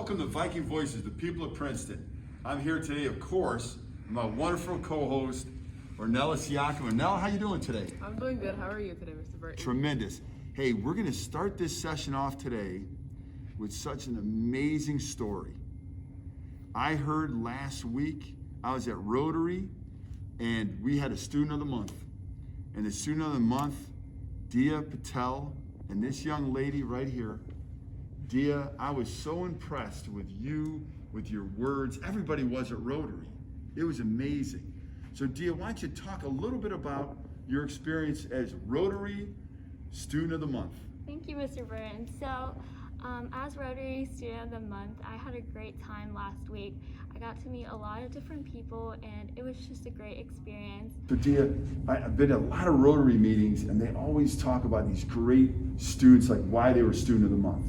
Welcome to Viking Voices, the People of Princeton. I'm here today, of course, with my wonderful co-host, Ornella Siakam. Ornella, how you doing today? I'm doing good. How are you today, Mr. Burton? Tremendous. Hey, we're going to start this session off today with such an amazing story. I heard last week, I was at Rotary, and we had a Student of the Month. And the Student of the Month, Diya Patel, and this young lady right here, Diya, I was so impressed with you, with your words. Everybody was at Rotary. It was amazing. So Diya, why don't you talk a little bit about your experience as Rotary Student of the Month? Thank you, Mr. Burton. So, as Rotary Student of the Month, I had a great time last week. I got to meet a lot of different people, and it was just a great experience. So Diya, I've been at a lot of Rotary meetings, and they always talk about these great students, like why they were Student of the Month.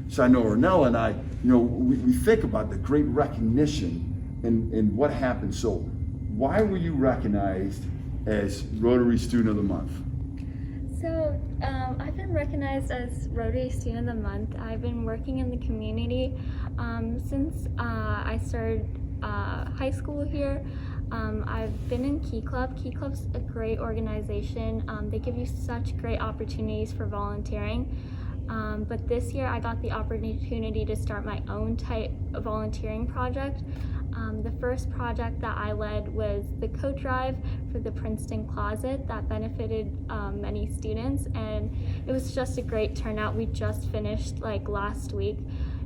So I know Ornella and I, we think about the great recognition and what happened. So why were you recognized as Rotary Student of the Month? So I've been recognized as Rotary Student of the Month. I've been working in the community since I started high school here. I've been in Key Club. Key Club's a great organization. They give you such great opportunities for volunteering. But this year I got the opportunity to start my own type of volunteering project. The first project that I led was the coat drive for the Princeton Closet that benefited many students, and it was just a great turnout. We just finished last week,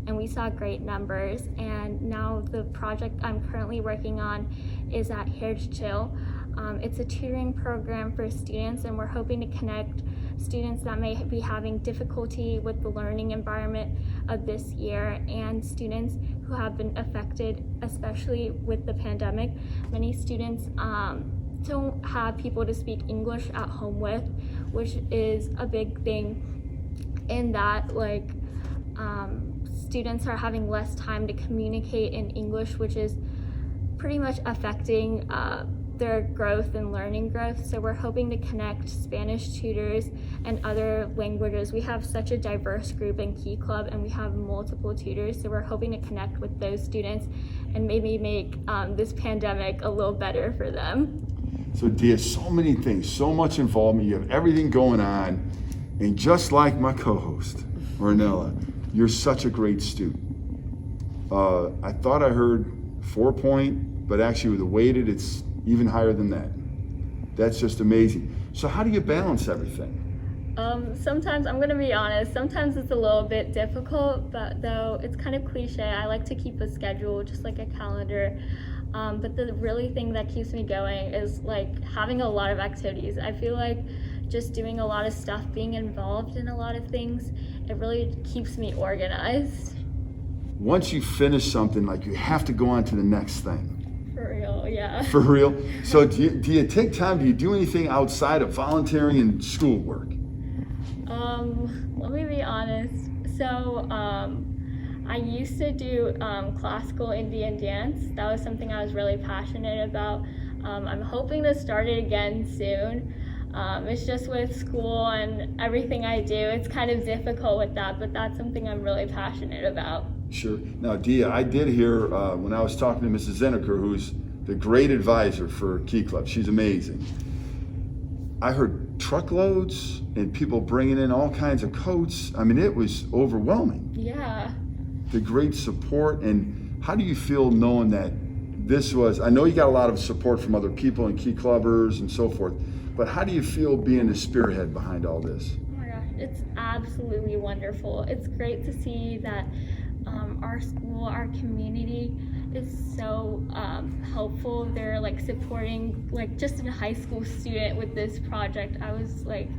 and we saw great numbers. And now the project I'm currently working on is at Here to Chill. It's a tutoring program for students, and we're hoping to connect students that may be having difficulty with the learning environment of this year and students who have been affected, especially with the pandemic. Many students don't have people to speak English at home with, which is a big thing in that students are having less time to communicate in English, which is pretty much affecting their growth and learning growth. So we're hoping to connect Spanish tutors and other languages. We have such a diverse group in Key Club, and we have multiple tutors, so we're hoping to connect with those students and maybe make this pandemic a little better for them. So Diya, so many things, so much involvement, you have everything going on, and just like my co-host, Ornella, you're such a great student. I thought I heard 4-point, but actually with the weighted, it's even higher than that. That's just amazing. So how do you balance everything? Sometimes, I'm gonna be honest, sometimes it's a little bit difficult, but though it's kind of cliche, I like to keep a schedule, just like a calendar. But the really thing that keeps me going is having a lot of activities. I feel like just doing a lot of stuff, being involved in a lot of things, it really keeps me organized. Once you finish something, you have to go on to the next thing. For real, yeah. For real? So do you take time, do you do anything outside of volunteering and schoolwork? Let me be honest. So I used to do classical Indian dance. That was something I was really passionate about. I'm hoping to start it again soon. It's just with school and everything I do, it's kind of difficult with that, but that's something I'm really passionate about. Sure. Now, Diya, I did hear when I was talking to Mrs. Zinneker, who's the great advisor for Key Club. She's amazing. I heard truckloads and people bringing in all kinds of coats. I mean, it was overwhelming. Yeah. The great support. And how do you feel knowing that this was, I know you got a lot of support from other people and Key Clubbers and so forth, but how do you feel being the spearhead behind all this? Oh my gosh, it's absolutely wonderful. It's great to see that our school, our community is so helpful. They're supporting just a high school student with this project. I was it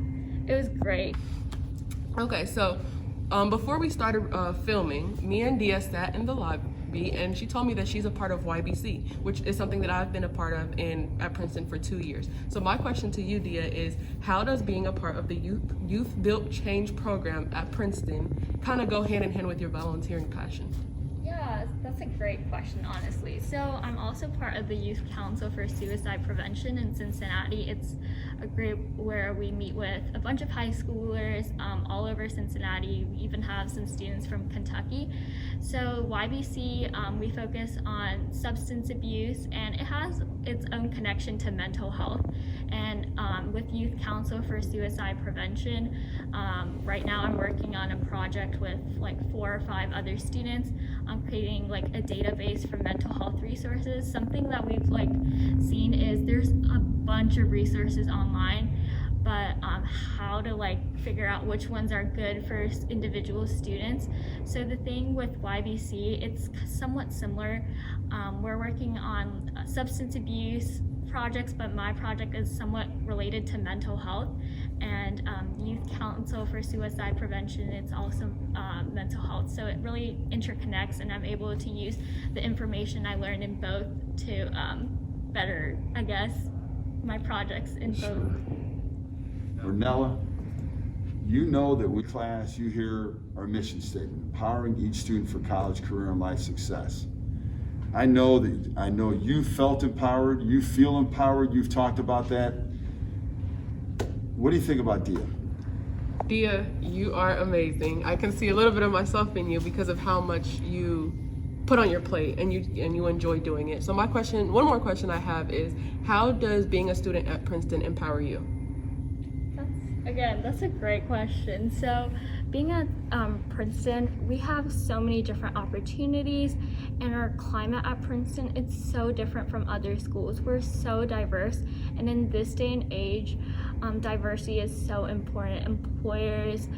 was great. Okay, so before we started filming, me and Diya sat in the lobby, and she told me that she's a part of YBC, which is something that I've been a part of at Princeton for 2 years. So my question to you, Diya, is how does being a part of the Youth Built Change program at Princeton kind of go hand in hand with your volunteering passion? Yeah, Yeah, that's a great question, honestly. So I'm also part of the Youth Council for Suicide Prevention in Cincinnati. It's a group where we meet with a bunch of high schoolers all over Cincinnati. We even have some students from Kentucky. So YBC, we focus on substance abuse, and it has its own connection to mental health. And with Youth Council for Suicide Prevention, right now I'm working on a project with like 4 or 5 other students on creating like a database for mental health resources. Something that we've like seen is there's a bunch of resources online, but how to like figure out which ones are good for individual students. So the thing with YBC, it's somewhat similar. We're working on substance abuse projects, but my project is somewhat related to mental health, and Youth Council for Suicide Prevention, it's also mental health. So it really interconnects, and I'm able to use the information I learned in both to better, I guess, my projects in both. Ornella, you know that with class, you hear our mission statement, empowering each student for college, career, and life success. I know you felt empowered, you feel empowered, you've talked about that. What do you think about Diya? Diya, you are amazing. I can see a little bit of myself in you because of how much you put on your plate and you enjoy doing it. So one more question I have is, how does being a student at Princeton empower you? That's a great question. So being at Princeton, we have so many different opportunities, and our climate at Princeton, it's so different from other schools. We're so diverse, and in this day and age, diversity is so important. Employers,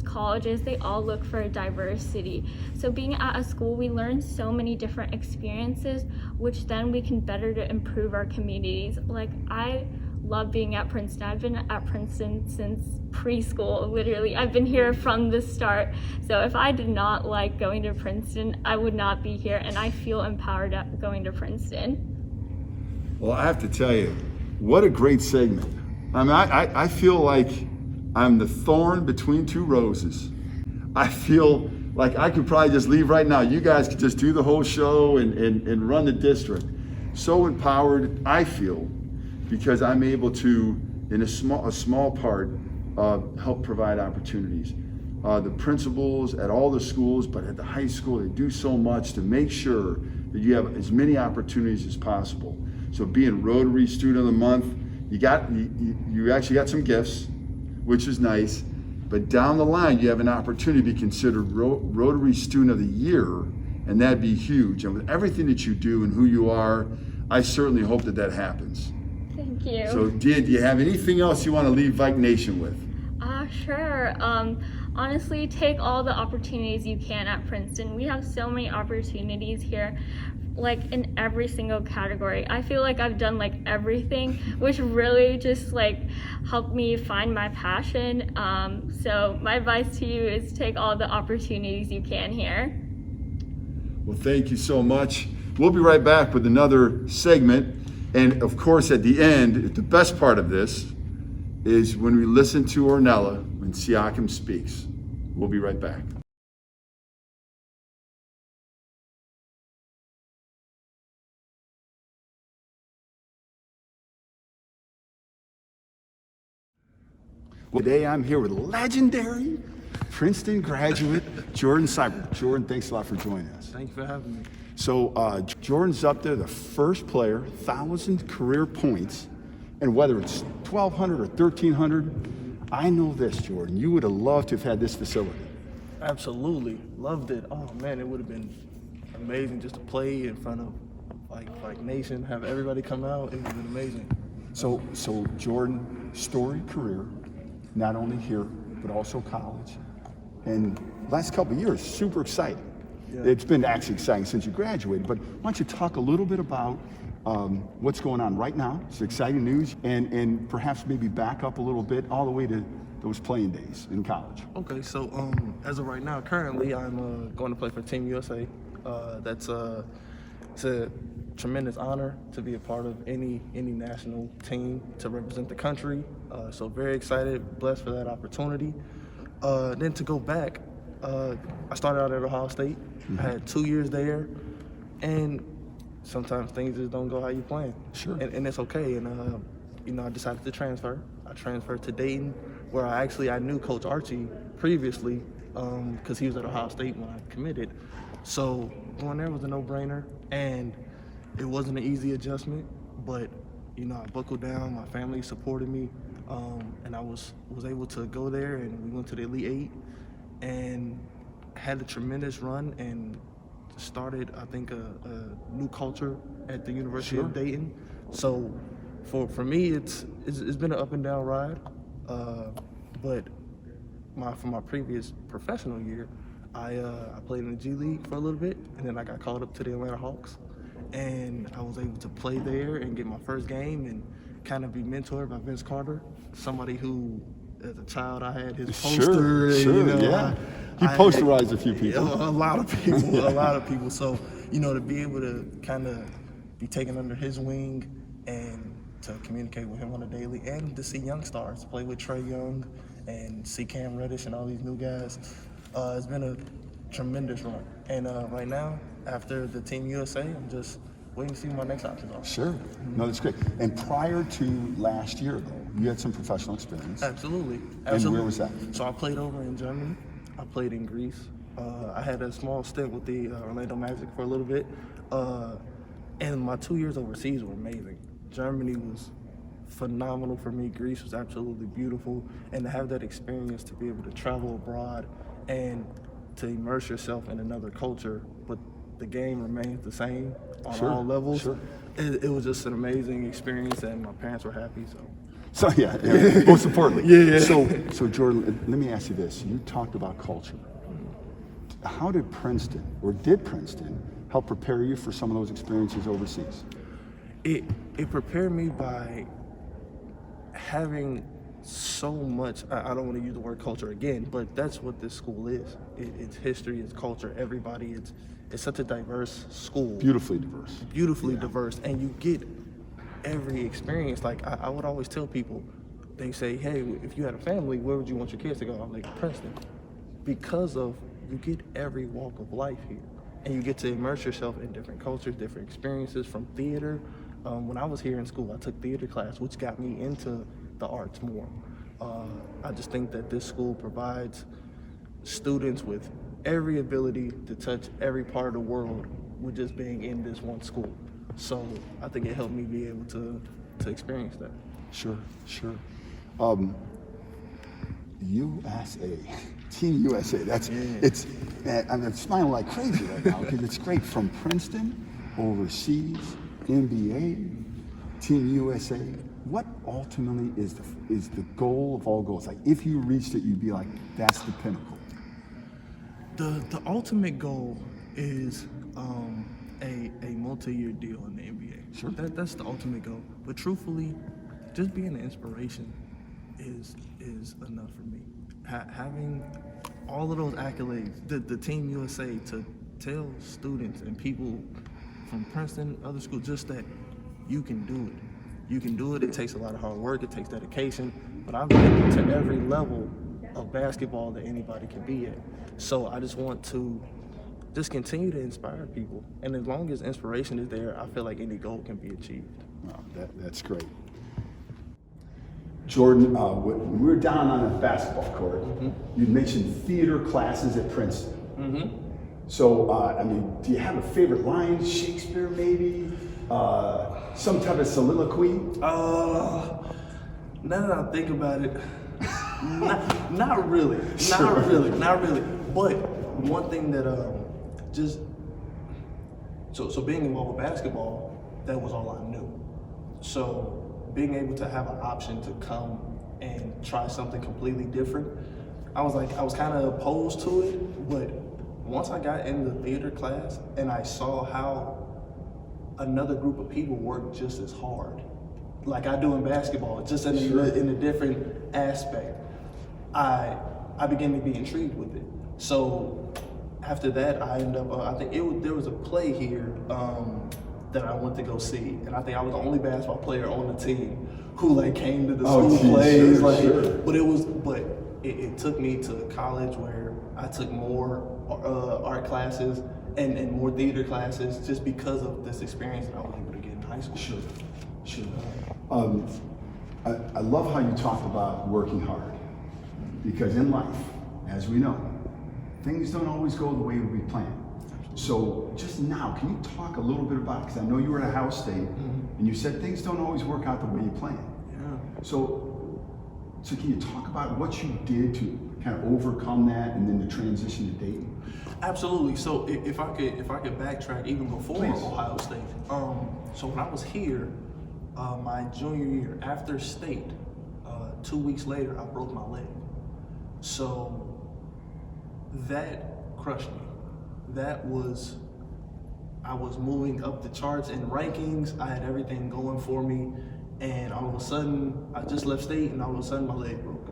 colleges, they all look for diversity. So being at a school, we learn so many different experiences, which then we can better to improve our communities. Like, I love being at Princeton. I've been at Princeton since preschool, literally. I've been here from the start. So if I did not like going to Princeton, I would not be here, and I feel empowered at going to Princeton. Well, I have to tell you, what a great segment. I mean, I feel like I'm the thorn between 2 roses. I feel like I could probably just leave right now. You guys could just do the whole show and run the district. So empowered, I feel, because I'm able to, in a small part, help provide opportunities. The principals at all the schools, but at the high school, they do so much to make sure that you have as many opportunities as possible. So being Rotary Student of the Month, you actually got some gifts, which is nice, but down the line, you have an opportunity to be considered Rotary Student of the Year, and that'd be huge. And with everything that you do and who you are, I certainly hope that happens. Thank you. So Diya, do you have anything else you want to leave Viking Nation with? Sure. Honestly, take all the opportunities you can at Princeton. We have so many opportunities here, like in every single category. I feel like I've done like everything, which really just like helped me find my passion. So my advice to you is take all the opportunities you can here. Well, thank you so much. We'll be right back with another segment. And of course, at the end, the best part of this is when we listen to Ornella when Siakam Speaks. We'll be right back. Well, today I'm here with legendary Princeton graduate Jordan Sibert. Jordan, thanks a lot for joining us. Thank you for having me. So Jordan's up there, the first player, 1,000 career points, and whether it's 1,200 or 1,300, I know this, Jordan, you would have loved to have had this facility. Absolutely, loved it. Oh man, it would have been amazing just to play in front of like Nation, have everybody come out. It would have been amazing. So Jordan, story career, not only here but also college, and last couple of years, super exciting. Yeah. It's been actually exciting since you graduated, but why don't you talk a little bit about what's going on right now, it's exciting news, and perhaps maybe back up a little bit all the way to those playing days in college. Okay, so as of right now, currently I'm going to play for Team USA. It's a tremendous honor to be a part of any national team to represent the country. So very excited, blessed for that opportunity. Then to go back, I started out at Ohio State. I had 2 years there, and sometimes things just don't go how you plan. Sure. And it's okay. And I decided to transfer. I transferred to Dayton, where I knew Coach Archie previously, because he was at Ohio State when I committed. So going there was a no-brainer, and it wasn't an easy adjustment, but I buckled down. My family supported me, and I was able to go there, and we went to the Elite Eight, and had a tremendous run, and started, I think, a new culture at the University of Dayton. So for me, it's been an up and down ride, but for my previous professional year, I played in the G League for a little bit, and then I got called up to the Atlanta Hawks, and I was able to play there and get my first game and kind of be mentored by Vince Carter, somebody who, as a child, I had his poster. He posterized a few people. A lot of people. So, to be able to kind of be taken under his wing and to communicate with him on a daily, and to see young stars play with Trae Young and see Cam Reddish and all these new guys, it's been a tremendous run. And right now, after the Team USA, I'm just waiting to see what my next options are. Sure. No, that's great. And prior to last year, though, you had some professional experience. Absolutely. And where was that? So I played over in Germany. I played in Greece. I had a small stint with the Orlando Magic for a little bit. And my 2 years overseas were amazing. Germany was phenomenal for me. Greece was absolutely beautiful. And to have that experience, to be able to travel abroad and to immerse yourself in another culture, but the game remains the same on all levels. Sure. It was just an amazing experience, and my parents were happy. So yeah, most importantly. Yeah. So Jordan, let me ask you this. You talked about culture. How did Princeton help prepare you for some of those experiences overseas? It prepared me by having so much, I don't want to use the word culture again, but that's what this school is. It's history, it's culture, everybody. It's such a diverse school. Beautifully diverse. Diverse, and you get every experience. Like I would always tell people, they say, hey, if you had a family, where would you want your kids to go? I'm like, Princeton. Because of, you get every walk of life here, and you get to immerse yourself in different cultures, different experiences, from theater. When I was here in school, I took theater class, which got me into the arts more. I just think that this school provides students with every ability to touch every part of the world with just being in this one school. So I think it helped me be able to experience that. Sure. USA, Team USA. I'm smiling like crazy right now because it's great. From Princeton, overseas, NBA, Team USA. What ultimately is the goal of all goals? Like, if you reached it, you'd be like, that's the pinnacle. The ultimate goal is a multi-year deal in the NBA. Sure. That's the ultimate goal. But truthfully, just being an inspiration is enough for me. Having all of those accolades, the Team USA, to tell students and people from Princeton, other schools, just that you can do it. You can do it. It takes a lot of hard work. It takes dedication. But I've been to every level of basketball that anybody can be at. So I just want to just continue to inspire people. And as long as inspiration is there, I feel like any goal can be achieved. Wow, that's great. Jordan, when we were down on a basketball court, you mentioned theater classes at Princeton. So, do you have a favorite line? Shakespeare, maybe? Some type of soliloquy? Now that I think about it, not really. Sure. Not really. But one thing that so being involved with basketball, that was all I knew. So being able to have an option to come and try something completely different, I was kind of opposed to it, but once I got in the theater class and I saw how another group of people work just as hard, like I do in basketball, just in a different aspect, I began to be intrigued with it. So after that, I ended up, there was a play here that I went to go see, and I think I was the only basketball player on the team who came to the school plays. But it took me to college where I took more art classes and more theater classes just because of this experience that I was able to get in high school. Sure. I love how you talked about working hard, because in life, as we know, things don't always go the way we plan. So just now, can you talk a little bit about it? Because I know you were at Ohio State, and you said things don't always work out the way you plan. Yeah. So can you talk about what you did to kind of overcome that, and then the transition to Dayton? Absolutely. So if I could backtrack even before Please. Ohio State. So when I was here, my junior year after state, 2 weeks later I broke my leg. So that crushed me. I was moving up the charts in rankings. I had everything going for me, and all of a sudden I just left state, and all of a sudden my leg broke,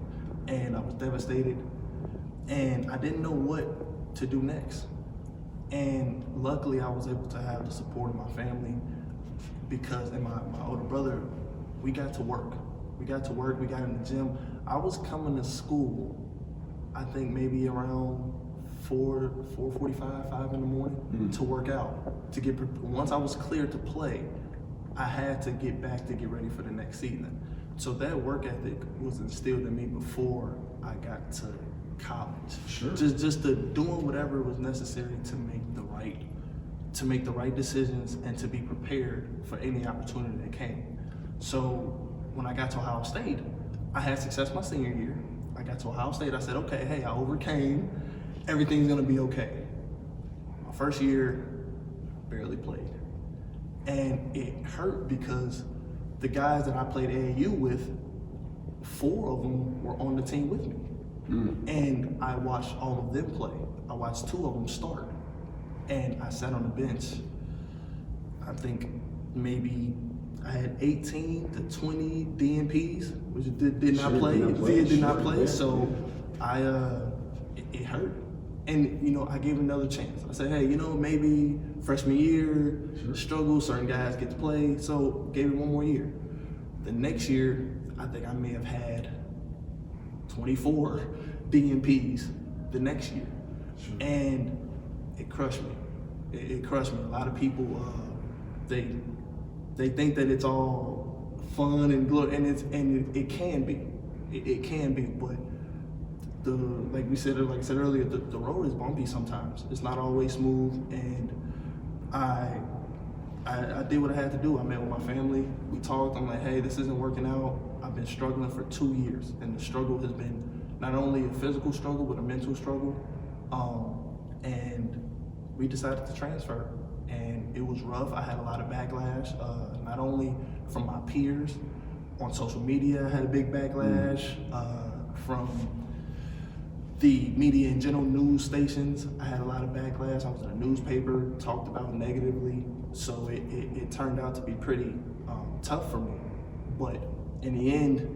and I was devastated, and I didn't know what to do next. And luckily I was able to have the support of my family, because and my older brother, we got to work. We got in the gym. I was coming to school, I think maybe around 4:45, 5 in the morning to work out, to get once I was cleared to play, I had to get back to get ready for the next season. So that work ethic was instilled in me before I got to college. Sure. Just to doing whatever was necessary to make the right decisions and to be prepared for any opportunity that came. So when I got to Ohio State, I had success my senior year. I got to Ohio State, I said, okay, hey, I overcame. Everything's gonna be okay. My first year, barely played. And it hurt because the guys that I played AAU with, 4 of them were on the team with me. And I watched all of them play. I watched 2 of them start. And I sat on the bench. I think mayy I had 18 to 20 DNPs, which did not play. Did not play. So it hurt. And I gave another chance. I said, hey, maybe freshman year, struggle, certain guys get to play. So gave it one more year. The next year, I think I may have had 24 DNPs the next year. And it crushed me. It crushed me. A lot of people, they think that it's all fun and glory, and it can be. It can be, but like I said earlier, the road is bumpy sometimes. It's not always smooth, and I did what I had to do. I met with my family. We talked. I'm like, hey, this isn't working out. I've been struggling for 2 years, and the struggle has been not only a physical struggle, but a mental struggle. And we decided to transfer, and it was rough. I had a lot of backlash, not only from my peers on social media. I had a big backlash from the media in general, news stations. I had a lot of backlash. I was in a newspaper, talked about negatively. So it turned out to be pretty tough for me. But in the end,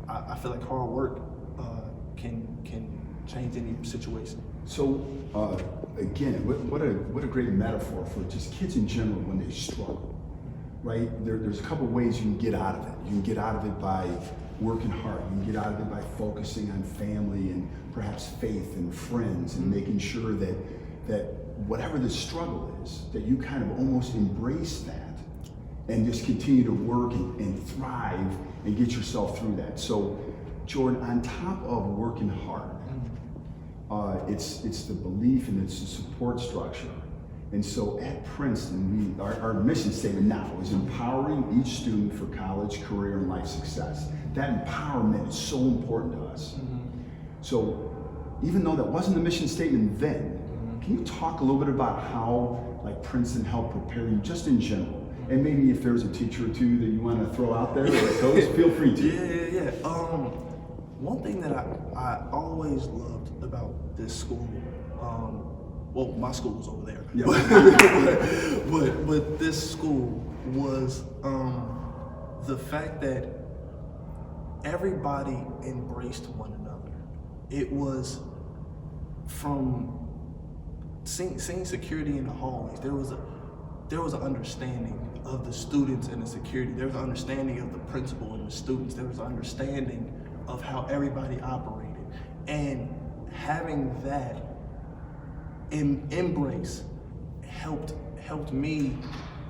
I feel like hard work can change any situation. So again, what a great metaphor for just kids in general when they struggle, right? There's a couple ways you can get out of it. You can get out of it by working hard. You can get out of it by focusing on family and perhaps faith and friends, and making sure that whatever the struggle is, that you kind of almost embrace that and just continue to work and thrive and get yourself through that. So Jordan, on top of working hard, it's the belief and it's the support structure. And so at Princeton, our mission statement now is empowering each student for college, career, and life success. That empowerment is so important to us. So even though that wasn't the mission statement then, can you talk a little bit about how Princeton helped prepare you just in general? And maybe if there's a teacher or two that you want to throw out there, feel free to. Yeah. One thing that I always loved about this school, well, my school was over there, but this school was the fact that everybody embraced one another. It was from seeing security in the hallways. There was an understanding of the students and the security. There was an understanding of the principal and the students. There was an understanding of how everybody operated. And having that embrace helped me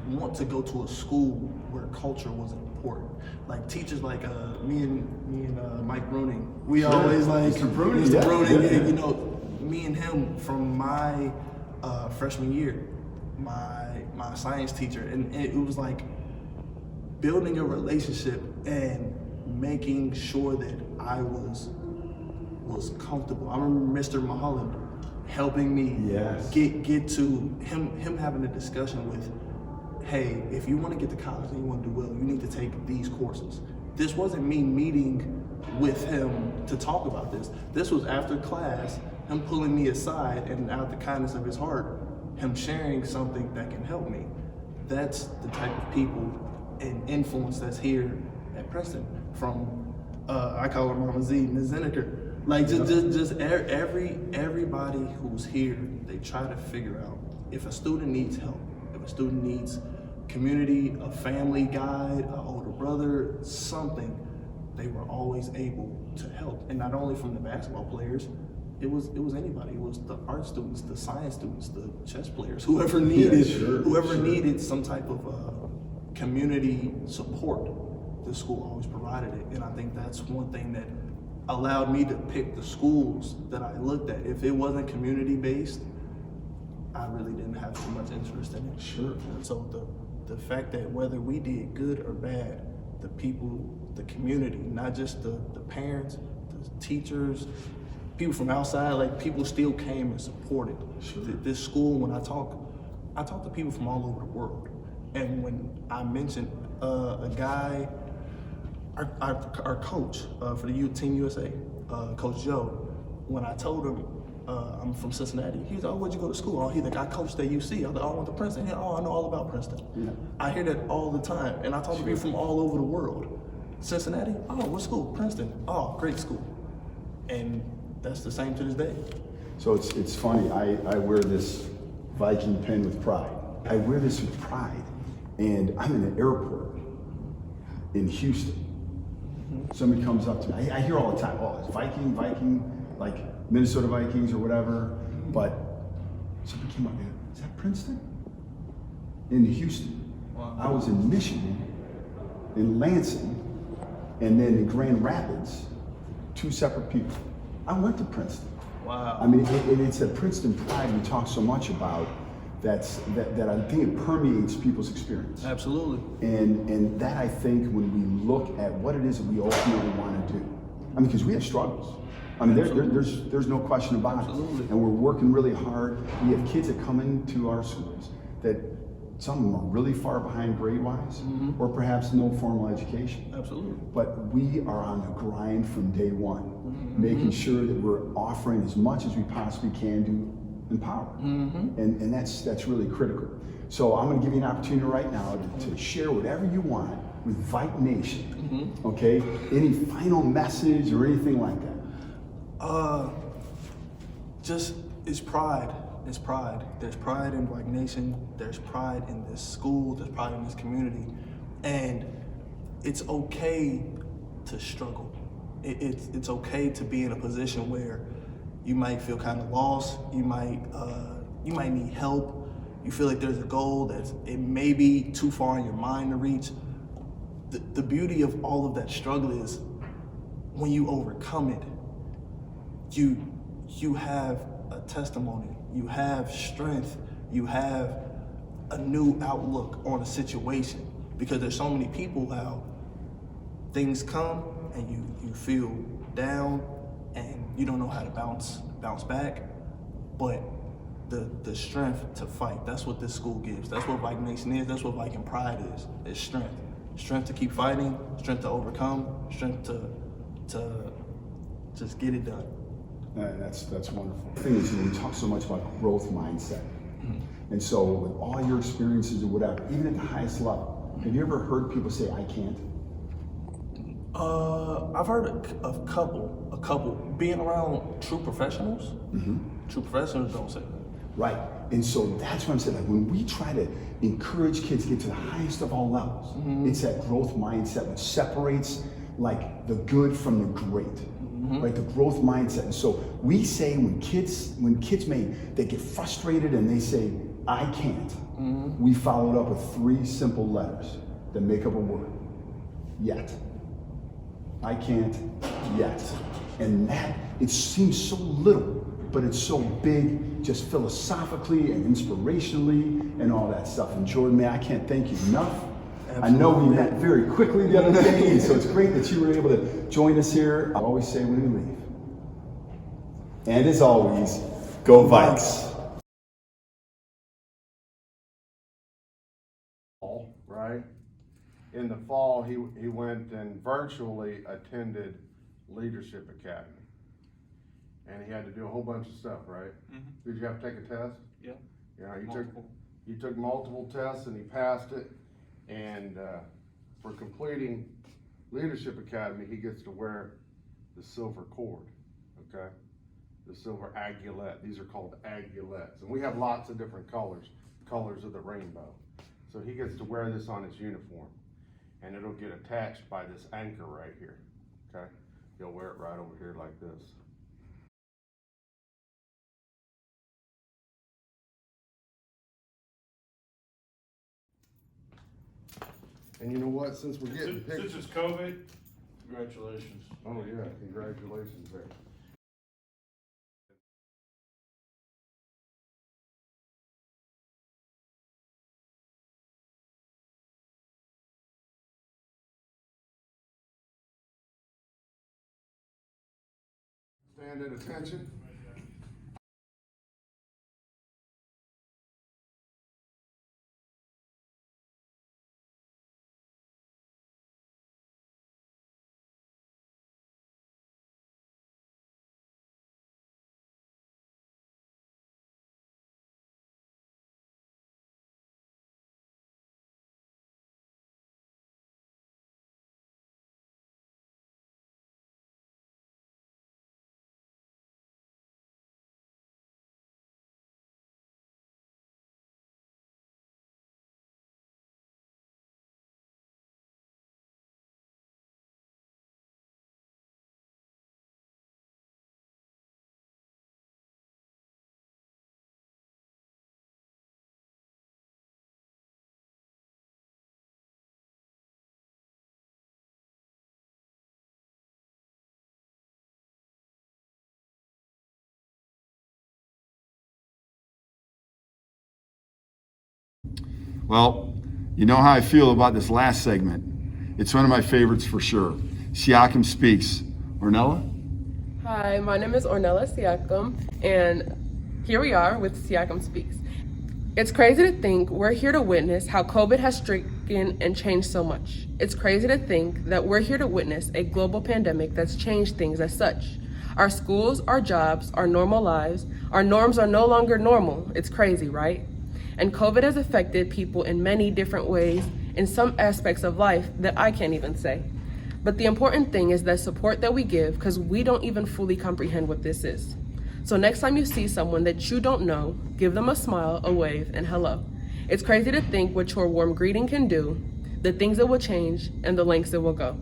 want to go to a school where culture was important. Like teachers like me and Mike Bruning, we always like Mr. Bruning, Mr. Bruning, yeah. and, you know, me and him from my freshman year, my science teacher, and it was like building a relationship and making sure that I was comfortable. I remember Mr. Mulholland helping me Yes. get to him having a discussion with, hey, if you want to get to college and you want to do well, you need to take these courses. This wasn't me meeting with him to talk about this. This was after class, him pulling me aside and out the kindness of his heart, him sharing something that can help me. That's the type of people and influence that's here at Princeton. From I call her Mama Z, Ms. Zinniker. Like just everybody who's here, they try to figure out if a student needs help, if a student needs community, a family guide, an older brother, something, they were always able to help. And not only from the basketball players, it was anybody. It was the art students, the science students, the chess players, whoever needed some type of community support. The school always provided it, and I think that's one thing that allowed me to pick the schools that I looked at. If it wasn't community based, I really didn't have too much interest in it. Sure. And so the fact that whether we did good or bad, the people, the community, not just the parents, the teachers, people from outside, like people still came and supported this school. When I talk to people from all over the world. And when I mentioned a guy, our coach for the youth team USA, Coach Joe, when I told him I'm from Cincinnati, he was like, oh, where'd you go to school? Oh, he's like, I coached at UC. I was like, oh, I went to Princeton. Yeah, oh, I know all about Princeton. Yeah. I hear that all the time. And I talk to people from all over the world. Cincinnati? Oh, what school? Princeton. Oh, great school. And that's the same to this day. So it's funny, I wear this Viking pin with pride. I wear this with pride, and I'm in an airport in Houston. Somebody comes up to me, I hear all the time, oh, it's Viking, like Minnesota Vikings or whatever, but somebody came up, is that Princeton? In Houston. Wow. I was in Michigan, in Lansing, and then in Grand Rapids, 2 separate people. I went to Princeton. Wow. I mean, it's a Princeton pride we talk so much about that I think it permeates people's experience. Absolutely. And that I think when we look at what it is that we ultimately want to do, I mean, because we have struggles. I mean, there's no question about Absolutely. it. And we're working really hard. We have kids that come into our schools that some of them are really far behind grade-wise, or perhaps no formal education. Absolutely. But we are on the grind from day one, making sure that we're offering as much as we possibly can to empower. And that's really critical. So I'm going to give you an opportunity right now to share whatever you want with Vike Nation. Okay? Any final message or anything like that? Just it's pride. It's pride. There's pride in Vike Nation. There's pride in this school. There's pride in this community, and it's okay to struggle. It's okay to be in a position where you might feel kind of lost. You might need help. You feel like there's a goal it may be too far in your mind to reach. The beauty of all of that struggle is when you overcome it, you have a testimony. You have strength. You have a new outlook on a situation, because there's so many people how things come and you feel down and you don't know how to bounce back, but the strength to fight, that's what this school gives. That's what Viking Nation is. That's what Viking Pride is. It's strength. Strength to keep fighting, strength to overcome, strength to just get it done. That's wonderful. The thing is, we talk so much about growth mindset. And so with all your experiences or whatever, even at the highest level, have you ever heard people say, I can't? I've heard a couple. Being around true professionals, true professionals don't say that. Right. And so that's what I'm saying. Like when we try to encourage kids to get to the highest of all levels, it's that growth mindset which separates like the good from the great. right? The growth mindset. And so we say when kids they get frustrated and they say, I can't, we follow it up with 3 simple letters that make up a word. Yet. I can't yet. And that, it seems so little, but it's so big, just philosophically and inspirationally and all that stuff. And Jordan, man, I can't thank you enough. Absolutely. I know we met very quickly the other day, and so it's great that you were able to join us here. I always say when we leave. And as always, go Vikes. Right? In the fall, he went and virtually attended Leadership Academy. And he had to do a whole bunch of stuff, right? Mm-hmm. Did you have to take a test? Yeah. Yeah, he took multiple tests and he passed it. And for completing Leadership Academy, he gets to wear the silver cord, okay? The silver agulette. These are called agulettes. And we have lots of different colors of the rainbow. So he gets to wear this on his uniform. And it'll get attached by this anchor right here, okay? He'll wear it right over here like this. And you know what, since we're getting pictures. Since it's COVID, congratulations. Oh yeah, congratulations there. Stand at attention. Well, you know how I feel about this last segment. It's one of my favorites for sure. Siakam Speaks. Ornella? Hi, my name is Ornella Siakam, and here we are with Siakam Speaks. It's crazy to think we're here to witness how COVID has stricken and changed so much. It's crazy to think that we're here to witness a global pandemic that's changed things as such. Our schools, our jobs, our normal lives, our norms are no longer normal. It's crazy, right? And COVID has affected people in many different ways in some aspects of life that I can't even say. But the important thing is the support that we give, because we don't even fully comprehend what this is. So next time you see someone that you don't know, give them a smile, a wave, and hello. It's crazy to think what your warm greeting can do, the things it will change, and the lengths it will go.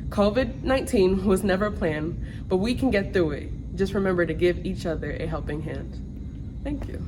COVID-19 was never planned, but we can get through it. Just remember to give each other a helping hand. Thank you.